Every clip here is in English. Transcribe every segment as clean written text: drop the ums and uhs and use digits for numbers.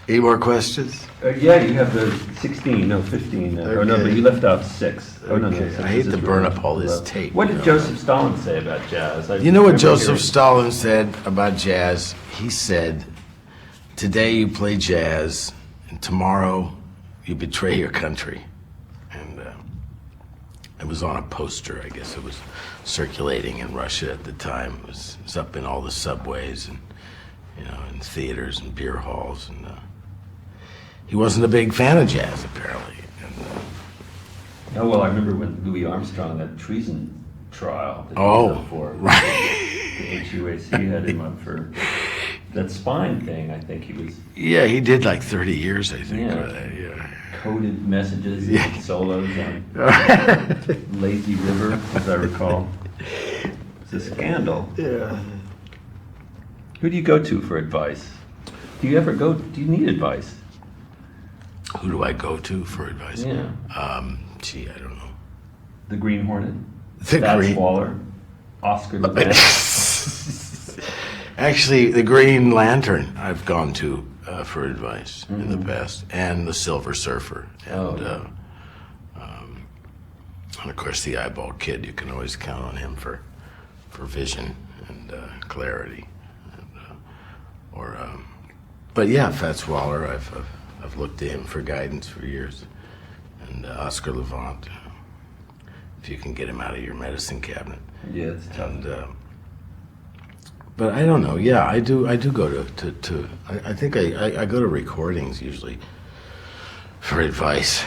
Any more questions? Yeah, you have the 16, no, 15. Oh, no, but you left out 6. Oh, no, Okay, no, I hate this to is burn really up all this 11. tape, What you did know. Joseph Stalin say about jazz? You know what remember Joseph hearing- Stalin said about jazz? He said, today you play jazz, and tomorrow you betray your country. And it was on a poster, I guess it was circulating in Russia at the time. It was up in all the subways and, in theaters and beer halls. And he wasn't a big fan of jazz, apparently. And, Oh, well, I remember when Louis Armstrong, that treason trial that he Oh, was up for. right. The HUAC had him up for that spine thing, I think he was Yeah, he did like 30 years, I think. Yeah. For that, yeah. coded messages Yeah. and solos on Lazy River, as I recall. It's a scandal. Yeah. Who do you go to for advice? Do you need advice? Who do I go to for advice? Yeah. Gee, I don't know. The Green Hornet? The Fats Green- Waller? Oscar the Grouch? Actually, the Green Lantern I've gone to for advice in the past, and the Silver Surfer, and and of course the Eyeball Kid. You can always count on him for vision and clarity, but yeah, Fats Waller. I've looked to him for guidance for years, and Oscar Levant. If you can get him out of your medicine cabinet. Yeah, it's tough. And, but I don't know. Yeah, I do go to I think I go to recordings usually for advice,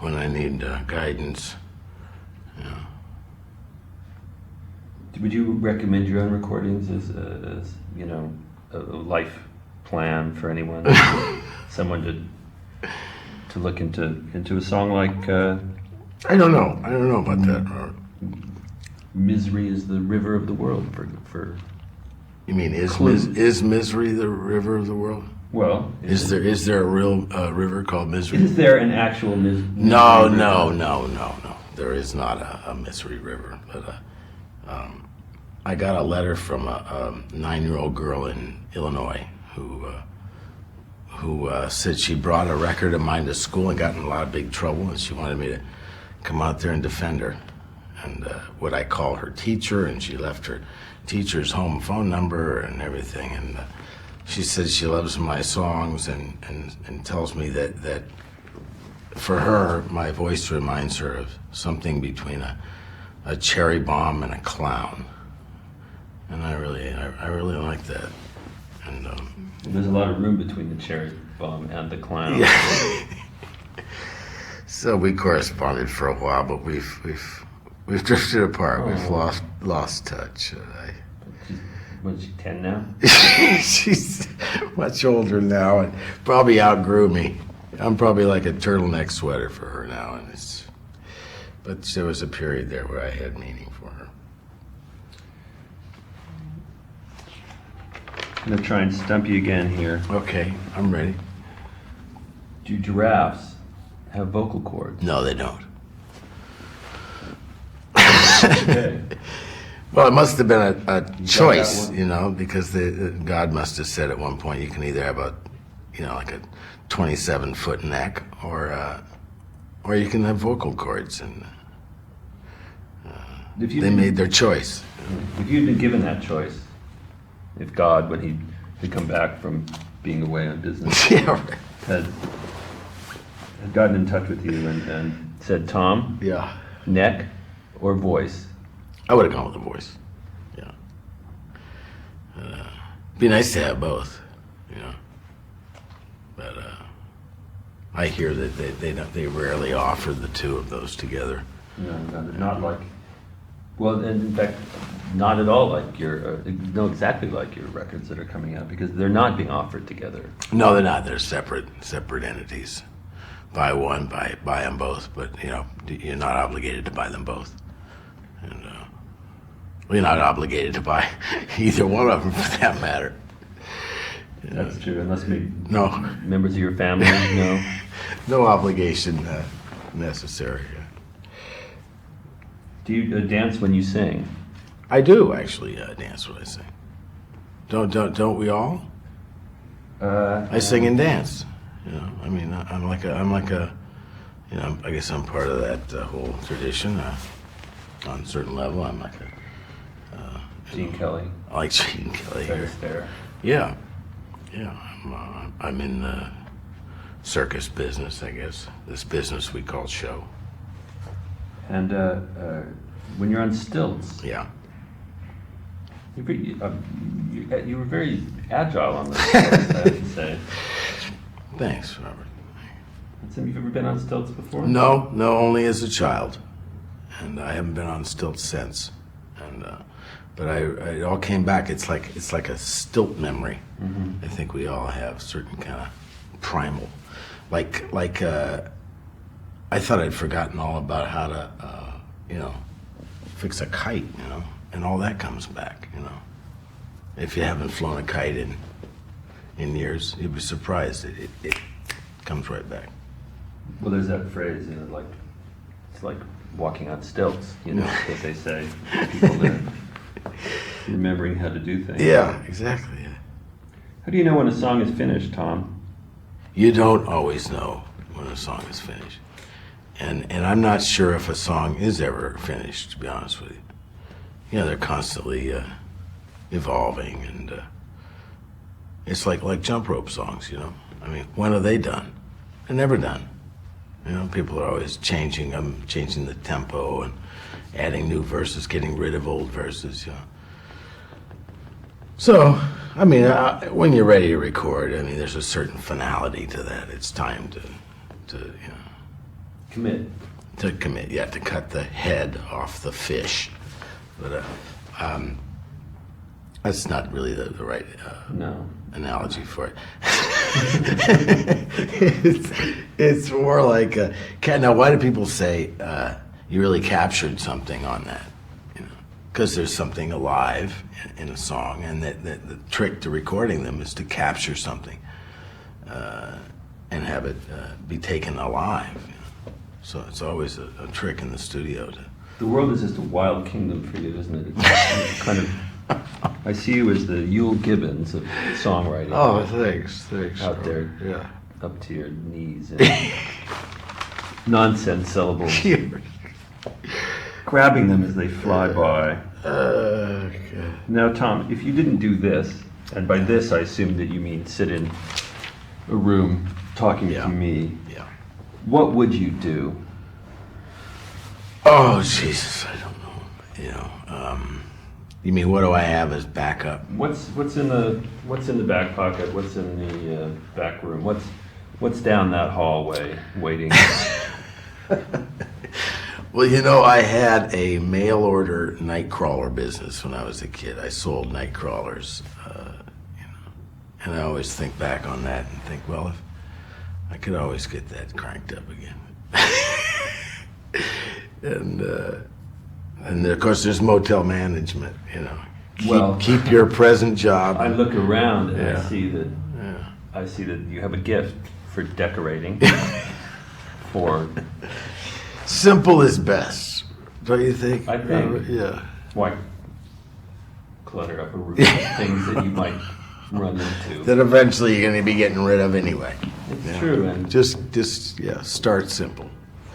when I need guidance. Would you recommend your own recordings as a life plan for anyone? Someone to look into a song like I don't know about that. "Misery is the river of the world" for You mean Clues. is misery the river of the world? well. Is there a real river called Misery? Is there an actual misery? No. river? There is not a Misery River. But I got a letter from a 9-year-old girl in Illinois who said she brought a record of mine to school and got in a lot of big trouble, and she wanted me to come out there and defend her. And would I call her teacher? And she left her teacher's home phone number and everything. And she says she loves my songs and tells me that for her, my voice reminds her of something between a cherry bomb and a clown. And I really like that. And There's a lot of room between the cherry bomb and the clown. yeah. So we corresponded for a while, but we've drifted apart. We've lost touch. What is she, 10 now? She's much older now and probably outgrew me. I'm probably like a turtleneck sweater for her now, but there was a period there where I had meaning for her. I'm going to try and stump you again here. Okay, I'm ready. Do giraffes have vocal cords? No, they don't. Okay. Well, it must have been a that choice, one? because God must have said at one point you can either have like a 27-foot neck, or you can have vocal cords, and If you'd they been- made their choice. If you'd been given that choice, if God, when he had come back from being away on business, Yeah, right. had gotten in touch with you and said, Tom, Yeah. neck or voice? I would have gone with the voice. Yeah. Be nice to have both, But I hear that they rarely offer the two of those together. Not like, well, and in fact, not at all like exactly like your records that are coming out, because they're not being offered together. No, they're not. They're separate entities. Buy one, buy them both, but you're not obligated to buy them both. And you're not obligated to buy either one of them for that matter. That's true, unless maybe No, members of your family know. no obligation necessary. Do you dance when you sing? I do actually dance when I sing. Don't we all? I sing and dance. You know, I mean, I'm like a, you know, I guess I'm part of that whole tradition. On a certain level, I'm like Gene Kelly. I like Gene Kelly Fred here. Astaire. Yeah, yeah. I'm in the circus business, I guess. This business we call show. And when you're on stilts, Yeah. you were very agile on the stilts, I have to say. Thanks, Robert. Have you ever been on stilts before? No, only as a child, and I haven't been on stilts since. And but it all came back. It's like a stilt memory. I think we all have certain kind of primal, like I thought I'd forgotten all about how to you know, fix a kite, you know, and all that comes back, you know. If you haven't flown a kite in years, you'd be surprised. It comes right back. Well, there's that phrase, you know, like it's like walking on stilts, you know, that they say. People that are remembering how to do things. Yeah, exactly. How do you know when a song is finished, Tom? You don't always know when a song is finished. And I'm not sure if a song is ever finished, to be honest with you. You know, they're constantly evolving, and it's like jump rope songs, you know. I mean, when are they done? They're never done. You know, people are always changing them, changing the tempo and adding new verses, getting rid of old verses, you know. So, I mean, when you're ready to record, I mean, there's a certain finality to that. It's time to you know, Commit. to commit. You have to cut the head off the fish. But that's not really the right No. analogy for it. it's more like now why do people say you really captured something on that, you know, because there's something alive in a song, and the trick to recording them is to capture something and have it be taken alive, you know? So it's always a trick in the studio to The world is just a wild kingdom for you, isn't it? It's kind of. I see you as the Yule Gibbons of songwriting. Oh, thanks. Out there. Yeah. Up to your knees in nonsense syllables. Grabbing them as they fly by. Okay. Now, Tom, if you didn't do this, and by this I assume that you mean sit in a room talking Yeah. to me, Yeah. what would you do? Oh, Jesus, I don't know. You know, you mean what do I have as backup? What's in the back pocket? What's in the back room? What's down that hallway waiting? Well, you know, I had a mail order night crawler business when I was a kid. I sold night crawlers, you know, and I always think back on that and think, well, if I could always get that cranked up again. And of course, there's motel management. You know, keep your present job. I look around and Yeah. I see that you have a gift for decorating. For Simple is best, don't you think? I think. Yeah. why clutter up a room with things that you might run into. That eventually you're going to be getting rid of anyway. It's Yeah. true, and Just start simple.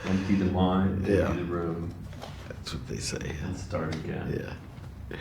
empty the mind, empty Yeah. the room, That's what they say. and start again. Yeah.